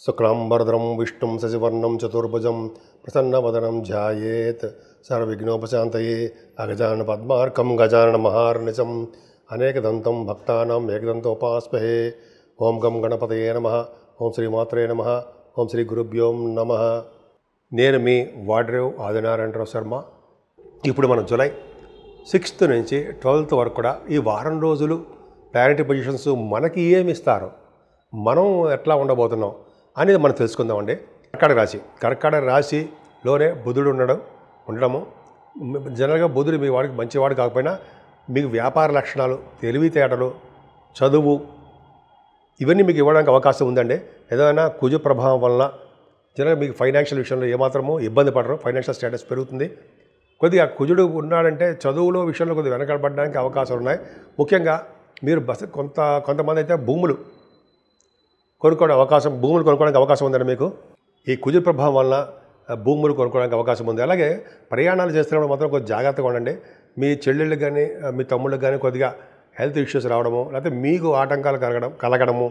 శుక్లాంబరధరం విష్ణుం శశివర్ణం చతుర్భుజం ప్రసన్నవదనం ధ్యాయేత్ సర్వవిఘ్నోపశాంతయే అగజానన పద్మార్కం గజానన మహార్నిశం అనేకదంతం భక్తానాం ఏకదంతోపాస్మహే. ఓం గం గణపతయే నమః. ఓం శ్రీమాత్రే నమః. ఓం శ్రీ గురుభ్యో నమః. నేను మీ వాడ్రేవ్ ఆదినారాయణరావు శర్మ. ఇప్పుడు మనం జూలై 6th నుంచి 12th వరకు కూడా ఈ వారం రోజులు ప్లానెటరీ పొజిషన్స్ మనకి ఏమి ఇస్తారో, మనం ఎట్లా ఉండబోతున్నాం అనేది మనం తెలుసుకుందామండి. కర్కాటక రాశిలోనే బుధుడు ఉండడము జనరల్గా బుధుడు మీ వాడికి మంచివాడు కాకపోయినా మీకు వ్యాపార లక్షణాలు, తెలివితేటలు, చదువు ఇవన్నీ మీకు ఇవ్వడానికి అవకాశం ఉందండి. ఏదైనా కుజ ప్రభావం వలన జనరల్గా మీకు ఫైనాన్షియల్ విషయంలో ఏమాత్రమో ఇబ్బంది పడరు, ఫైనాన్షియల్ స్టేటస్ పెరుగుతుంది. కొద్దిగా కుజుడు ఉన్నాడంటే చదువులో విషయంలో కొద్దిగా వెనకబడడానికి అవకాశాలు ఉన్నాయి. ముఖ్యంగా మీరు కొంతమంది అయితే భూములు కొనుక్కోవడానికి అవకాశం ఉందండి. మీకు ఈ కుజ ప్రభావం వలన భూములు కొనుక్కోవడానికి అవకాశం ఉంది. అలాగే ప్రయాణాలు చేస్తున్నప్పుడు మాత్రం కొద్దిగా జాగ్రత్తగా ఉండండి. మీ చెల్లెళ్ళకి కానీ మీ తమ్ముళ్ళకి కానీ కొద్దిగా హెల్త్ ఇష్యూస్ రావడము, లేకపోతే మీకు ఆటంకాలు కలగడము,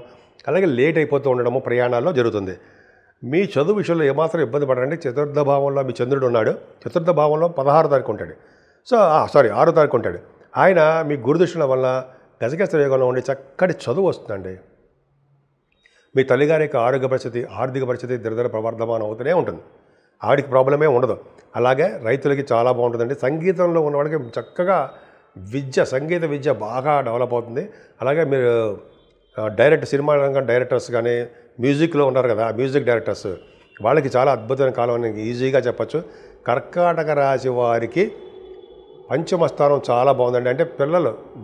అలాగే లేట్ అయిపోతూ ఉండడము ప్రయాణాల్లో జరుగుతుంది. మీ చదువు విషయంలో ఏమాత్రం ఇబ్బంది పడండి. చతుర్థ భావంలో మీ చంద్రుడు ఉన్నాడు. చతుర్థ భావంలో 16వ తారీఖు ఉంటాడు. 6వ తారీఖు ఉంటాడు. ఆయన మీ గురుదృష్టిల వల్ల గజకేశ్వర యోగంలో ఉండి చక్కటి చదువు వస్తుందండి. మీ తల్లిగారి యొక్క ఆర్థిక పరిస్థితి దిరదర ప్రవర్ధమానం అవుతూనే ఉంటుంది. ఆవిడికి ప్రాబ్లమే ఉండదు. అలాగే రైతులకి చాలా బాగుంటుందండి. సంగీతంలో ఉన్నవాడికి చక్కగా సంగీత విద్య బాగా డెవలప్ అవుతుంది. అలాగే మీరు సినిమా రంగం డైరెక్టర్స్ కానీ మ్యూజిక్లో ఉన్నారు కదా, మ్యూజిక్ డైరెక్టర్స్ వాళ్ళకి చాలా అద్భుతమైన కాలం అని ఈజీగా చెప్పచ్చు. కర్కాటక రాశి వారికి పంచమ స్థానం చాలా బాగుందండి. అంటే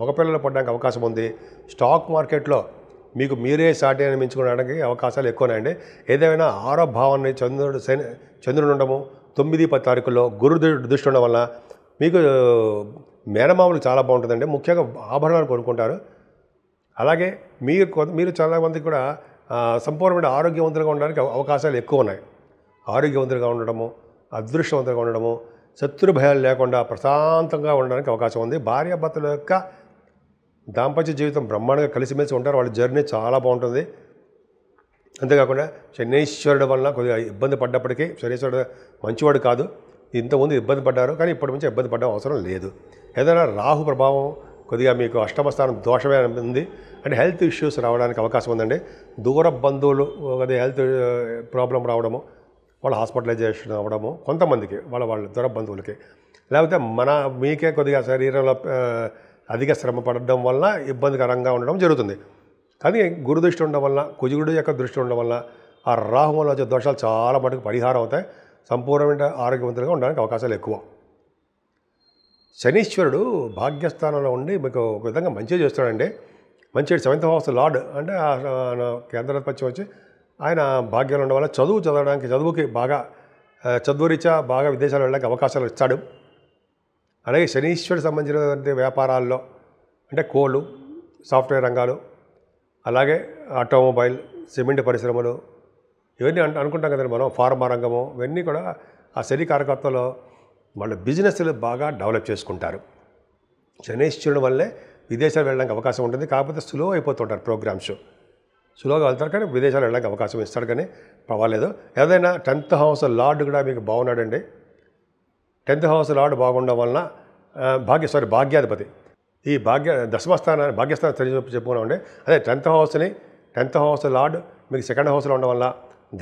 మగపిల్లలు పడడానికి అవకాశం ఉంది. స్టాక్ మార్కెట్లో మీకు మీరే సాటి అని మించుకోవడానికి అవకాశాలు ఎక్కువనాయండి. ఏదైనా 6వ భావాన్ని చంద్రుడు ఉండము 9, 10 తారీఖుల్లో గురు దృష్టి ఉండడం వల్ల మీకు మేనమామలు చాలా బాగుంటుందండి. ముఖ్యంగా ఆభరణాలు కొనుక్కుంటారు. అలాగే మీరు చాలామందికి కూడా సంపూర్ణమైన ఆరోగ్యవంతులుగా ఉండడానికి అవకాశాలు ఎక్కువ ఉన్నాయి. ఆరోగ్యవంతులుగా ఉండడము, అదృష్టవంతులుగా ఉండడము, శత్రు భయాలు లేకుండా ప్రశాంతంగా ఉండడానికి అవకాశం ఉంది. భార్యాభర్తల యొక్క దాంపత్య జీవితం బ్రహ్మాండంగా కలిసిమెలిసి ఉంటారు. వాళ్ళ జర్నీ చాలా బాగుంటుంది. అంతేకాకుండా శనీశ్వరుడు వలన కొద్దిగా ఇబ్బంది పడ్డప్పటికీ, శనీశ్వరుడు మంచివాడు కాదు, ఇంతకుముందు ఇబ్బంది పడ్డారు, కానీ ఇప్పటి నుంచి ఇబ్బంది పడ్డం అవసరం లేదు. ఏదైనా రాహు ప్రభావం కొద్దిగా మీకు అష్టమ స్థానం దోషమే ఉంది. అంటే హెల్త్ ఇష్యూస్ రావడానికి అవకాశం ఉందండి. దూర బంధువులు అదే హెల్త్ ప్రాబ్లం రావడము, వాళ్ళ హాస్పిటలైజేషన్ అవ్వడము, కొంతమందికి వాళ్ళ దూర బంధువులకి, లేకపోతే మీకే కొద్దిగా శరీరంలో అధిక శ్రమ పడడం వల్ల ఇబ్బందికరంగా ఉండడం జరుగుతుంది. కానీ గురు దృష్టి ఉండడం వల్ల, కుజుడు యొక్క దృష్టి ఉండడం వల్ల ఆ రాహు వల్ల వచ్చే దోషాలు చాలా మటుకు పరిహారం అవుతాయి. సంపూర్ణమైన ఆరోగ్యవంతులుగా ఉండడానికి అవకాశాలు ఎక్కువ. శనీశ్వరుడు భాగ్యస్థానంలో ఉండి మీకు ఒక విధంగా మంచిగా చేస్తాడండి. మంచి 7th హౌస్ లార్డ్ అంటే కేంద్రాధిపత్యం వచ్చి ఆయన భాగ్యంలో ఉండడం వల్ల చదువుకి బాగా చదువురీత్యా బాగా విదేశాలు వెళ్ళడానికి అవకాశాలు ఇస్తాడు. అలాగే శనీశ్వరుడు సంబంధించిన వ్యాపారాల్లో అంటే కోళ్ళు, సాఫ్ట్వేర్ రంగాలు, అలాగే ఆటోమొబైల్, సిమెంట్ పరిశ్రమలు ఇవన్నీ అనుకుంటాం కదండి మనం, ఫార్మా రంగము, ఇవన్నీ కూడా ఆ శని కారకత్వంలో వాళ్ళ బిజినెస్లు బాగా డెవలప్ చేసుకుంటారు. శనీశ్వరుడు వల్లే విదేశాలు వెళ్ళడానికి అవకాశం ఉంటుంది. కాకపోతే స్లో అయిపోతుంటారు ప్రోగ్రామ్స్, స్లోగా వెళ్తారు, కానీ విదేశాలు వెళ్ళడానికి అవకాశం ఇస్తాడు. కానీ పర్వాలేదు. ఏదైనా 10th హౌస్ లార్డ్ కూడా మీకు బాగున్నాడండి. 10th హౌస్ లార్డ్ బాగుండడం వలన భాగ్యాధిపతి ఈ దశమస్థానాన్ని భాగ్యస్థానం చెప్పుకున్నామండి. అదే 10th హౌస్ లార్డ్ మీకు 2nd హౌస్లో ఉండడం వల్ల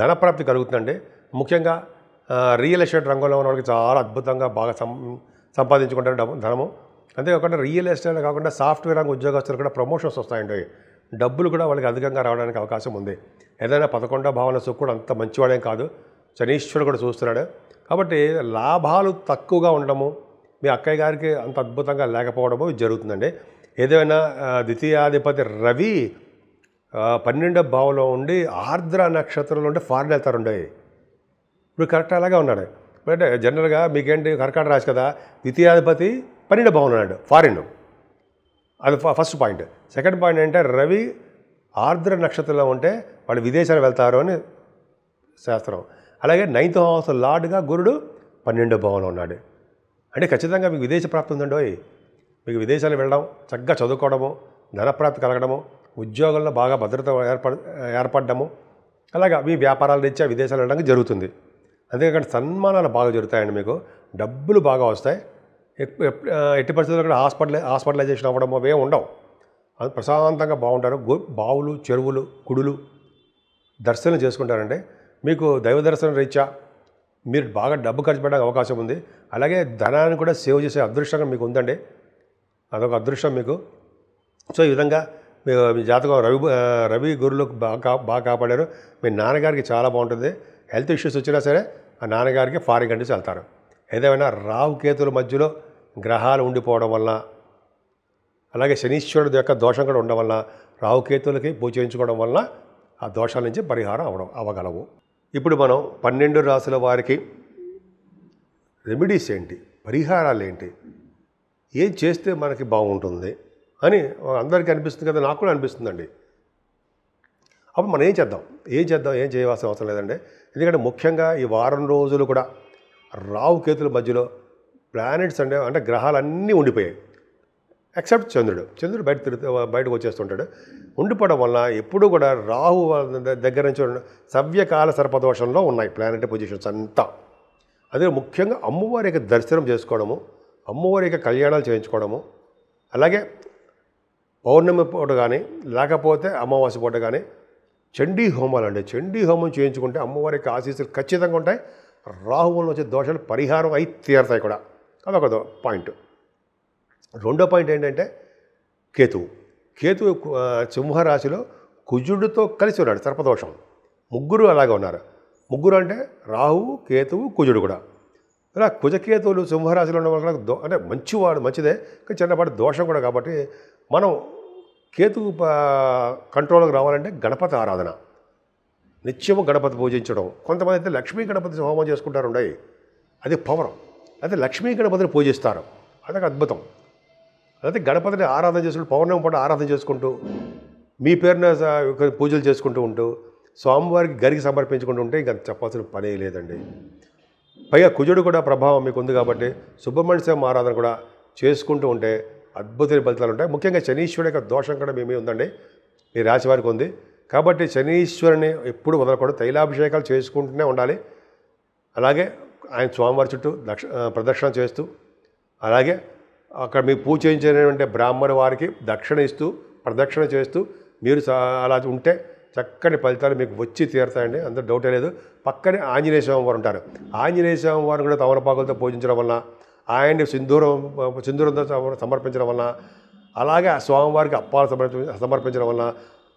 ధనప్రాప్తి కలుగుతుందండి. ముఖ్యంగా రియల్ ఎస్టేట్ రంగంలో ఉన్న వాళ్ళకి చాలా అద్భుతంగా బాగా సంపాదించుకుంటారు ధనము. అంతేకాకుండా రియల్ ఎస్టేట్ కాకుండా సాఫ్ట్వేర్ రంగ ఉద్యోగస్తులు కూడా ప్రమోషన్స్ వస్తాయండి. డబ్బులు కూడా వాళ్ళకి అధికంగా రావడానికి అవకాశం ఉంది. ఏదైనా 11వ భావన కూడా అంత మంచివాడేం కాదు, శనీశ్వరుడు కూడా చూస్తున్నాడు. కాబట్టి లాభాలు తక్కువగా ఉండడము, మీ అక్కయ్య గారికి అంత అద్భుతంగా లేకపోవడము జరుగుతుందండి. ఏదైనా ద్వితీయాధిపతి రవి 12వ భావంలో ఉండి ఆర్ద్ర నక్షత్రంలో ఉండి ఫారిన్ వెళ్తారుండే. ఇప్పుడు కరెక్ట్ అలాగే ఉన్నాడు. అంటే జనరల్గా మీకేంటి కర్కాటక రాశి కదా, ద్వితీయాధిపతి 12వ భావంలో ఉన్నాడు, ఫారిన్. అది ఫస్ట్ పాయింట్. సెకండ్ పాయింట్ ఏంటంటే రవి ఆర్ద్ర నక్షత్రంలో ఉంటే వాళ్ళు విదేశాలు వెళ్తారు అని శాస్త్రం. అలాగే 9th హౌస్ లార్డ్గా గురుడు 12వ భావంలో ఉన్నాడు. అంటే ఖచ్చితంగా మీకు విదేశ ప్రాప్తి ఉందండి. మీకు విదేశాలు వెళ్ళడం, చక్కగా చదువుకోవడము, ధనప్రాప్తి కలగడము, ఉద్యోగంలో బాగా భద్రత ఏర్పడము, అలాగా మీ వ్యాపారాల రీత్యా విదేశాలు వెళ్ళడానికి జరుగుతుంది. అంతేకాకుండా సన్మానాలు బాగా జరుగుతాయండి. మీకు డబ్బులు బాగా వస్తాయి. ఎట్టి పరిస్థితుల్లో కూడా హాస్పిటలైజేషన్ అవ్వడం అవే ఉండవు. అది ప్రశాంతంగా బాగుంటారు. బావులు, చెరువులు, గుడులు దర్శనం చేసుకుంటారండి. మీకు దైవ దర్శనం రీత్యా మీరు బాగా డబ్బు ఖర్చు పెట్టడానికి అవకాశం ఉంది. అలాగే ధనాన్ని కూడా సేవ్ చేసే అదృష్టంగా మీకు ఉందండి. అదొక అదృష్టం మీకు. సో ఈ విధంగా మీ జాతకం రవి గురులు బాగా కాపాడారు. మీ నాన్నగారికి చాలా బాగుంటుంది. హెల్త్ ఇష్యూస్ వచ్చినా సరే ఆ నాన్నగారికి ఫారిన్ కంట్రీస్ వెళ్తారు. ఏదేమైనా రాహు కేతుల మధ్యలో గ్రహాలు ఉండిపోవడం వల్ల, అలాగే శనీశ్వరుడు యొక్క దోషం కూడా ఉండడం వల్ల, రాహుకేతులకి పూజ చేయించుకోవడం వల్ల ఆ దోషాల నుంచి పరిహారం అవ్వగలవు. ఇప్పుడు మనం 12 రాశుల వారికి రెమెడీస్ ఏంటి, పరిహారాలు ఏంటి, ఏం చేస్తే మనకి బాగుంటుంది అని అందరికీ అనిపిస్తుంది కదా, నాకు కూడా అనిపిస్తుందండి. అప్పుడు మనం ఏం చేయవలసిన అవసరం లేదండి. ఎందుకంటే ముఖ్యంగా ఈ వారం రోజులు కూడా రాహుకేతుల మధ్యలో ప్లానెట్స్ అంటే గ్రహాలన్నీ ఉండిపోయాయి. ఎక్సెప్ట్ చంద్రుడు బయటకు వచ్చేస్తుంటాడు. ఉండిపోవడం వల్ల ఎప్పుడు కూడా రాహు దగ్గర నుంచి సవ్యకాల సర్పదోషంలో ఉన్నాయి ప్లానెట్ పొజిషన్స్ అంతా. అదే ముఖ్యంగా అమ్మవారి యొక్క దర్శనం చేసుకోవడము, అమ్మవారి యొక్క కళ్యాణాలు చేయించుకోవడము, అలాగే పౌర్ణమి పూట కానీ లేకపోతే అమావాస్య పూట కానీ చండీ హోమాలు అండి. చండీ హోమం చేయించుకుంటే అమ్మవారి యొక్క ఆశీస్సులు ఖచ్చితంగా ఉంటాయి. రాహువుల వచ్చే దోషాలు పరిహారం అయి తీరుతాయి కూడా. అదొక పాయింట్. రెండో పాయింట్ ఏంటంటే కేతువు సింహరాశిలో కుజుడితో కలిసి ఉన్నాడు. సర్పదోషం. ముగ్గురు అలాగే ఉన్నారు. ముగ్గురు అంటే రాహువు, కేతువు, కుజుడు కూడా. ఇలా కుజకేతువులు సింహరాశిలో ఉన్న వాళ్ళకి అంటే మంచిదే, కానీ చిన్నపాటి దోషం కూడా. కాబట్టి మనం కేతువు కంట్రోల్కి రావాలంటే గణపతి ఆరాధన, నిత్యము గణపతి పూజించడం. కొంతమంది అయితే లక్ష్మీ గణపతి హోమం చేసుకుంటారు. అది పవర్. అయితే లక్ష్మీ గణపతిని పూజిస్తారు. అదొక అద్భుతం. అయితే గణపతిని ఆరాధన చేసుకుంటూ పౌర్ణమి పూట ఆరాధన చేసుకుంటూ మీ పేరున పూజలు చేసుకుంటూ ఉంటూ స్వామివారికి గరికి సమర్పించుకుంటూ ఉంటే ఇంకా చెప్పాల్సిన పనే లేదండి. పైగా కుజుడు కూడా ప్రభావం మీకు ఉంది కాబట్టి సుబ్రహ్మణ్య స్వామి ఆరాధన కూడా చేసుకుంటూ ఉంటే అద్భుతమైన ఫలితాలు ఉంటాయి. ముఖ్యంగా శనీశ్వరుడు యొక్క దోషం కూడా మీ మీద ఉందండి, ఈ రాశి వారికి ఉంది. కాబట్టి శనీశ్వరుని ఎప్పుడు వదలకూడదు. తైలాభిషేకాలు చేసుకుంటూనే ఉండాలి. అలాగే ఆయన స్వామివారి చుట్టూ ప్రదక్షిణ చేస్తూ, అలాగే అక్కడ మీకు పూజ చేయించినటువంటి బ్రాహ్మణ వారికి దక్షిణ ఇస్తూ ప్రదక్షిణ చేస్తూ మీరు అలా ఉంటే చక్కని ఫలితాలు మీకు వచ్చి తీరుతాయండి. అందులో డౌటే లేదు. పక్కనే ఆంజనేయ స్వామి వారు ఉంటారు. ఆంజనేయ స్వామి వారు కూడా తమలపాకులతో పూజించడం వల్ల, ఆయన్ని సింధూరంతో సమర్పించడం వల్ల, అలాగే స్వామివారికి అప్పాలు సమర్పించడం వల్ల,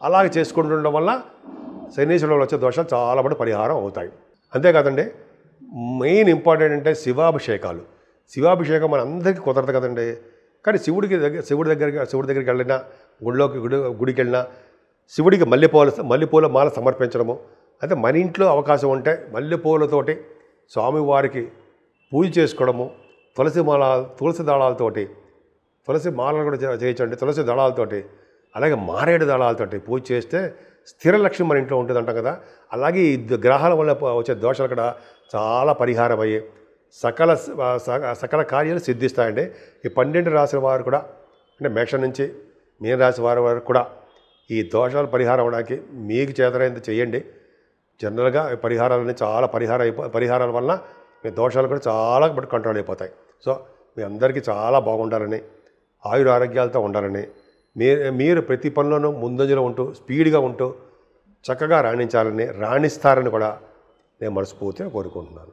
అలాగే చేసుకుంటుండడం వల్ల శనీశ్వరుడు వచ్చే దోషాలు చాలా మటు పరిహారం అవుతాయి. అంతేకాదండి, మెయిన్ ఇంపార్టెంట్ అంటే శివాభిషేకం మన అందరికీ కుదరదు కదండి. కానీ శివుడి దగ్గరికి వెళ్ళినా, గుడికి వెళ్ళినా శివుడికి మల్లెపూల మాల సమర్పించడము. అయితే మన ఇంట్లో అవకాశం ఉంటే మల్లెపూలతోటి స్వామివారికి పూజ చేసుకోవడము, తులసి దళాలతోటి, తులసి మాలలు కూడా చేయించండి. తులసి దళాలతోటి, అలాగే మారేడు దళాలతోటి పూజ చేస్తే స్థిర లక్ష్యం మన ఇంట్లో ఉంటుంది అంటాం కదా. అలాగే ఈ గ్రహాల వల్ల వచ్చే దోషాలు కూడా చాలా పరిహారం అయ్యి సకల కార్యాలు సిద్ధిస్తాయండి. ఈ 12 రాశుల వారు కూడా, అంటే మేషం నుంచి మీన రాశి వారి వరకు కూడా ఈ దోషాలు పరిహారం అవడానికి మీకు చేతనైంది చేయండి. జనరల్గా పరిహారాలన్నీ చాలా పరిహారాల వల్ల మీ దోషాలు కూడా చాలా కంట్రోల్ అయిపోతాయి. సో మీ అందరికీ చాలా బాగుండాలని, ఆరోగ్యాలతో ఉండాలని, మీరు ప్రతి పనిలోనూ ముందంజలో ఉంటూ స్పీడ్గా ఉంటూ చక్కగా రాణించాలని, రాణిస్తారని కూడా నేను మనస్ఫూర్తిగా కోరుకుంటున్నాను.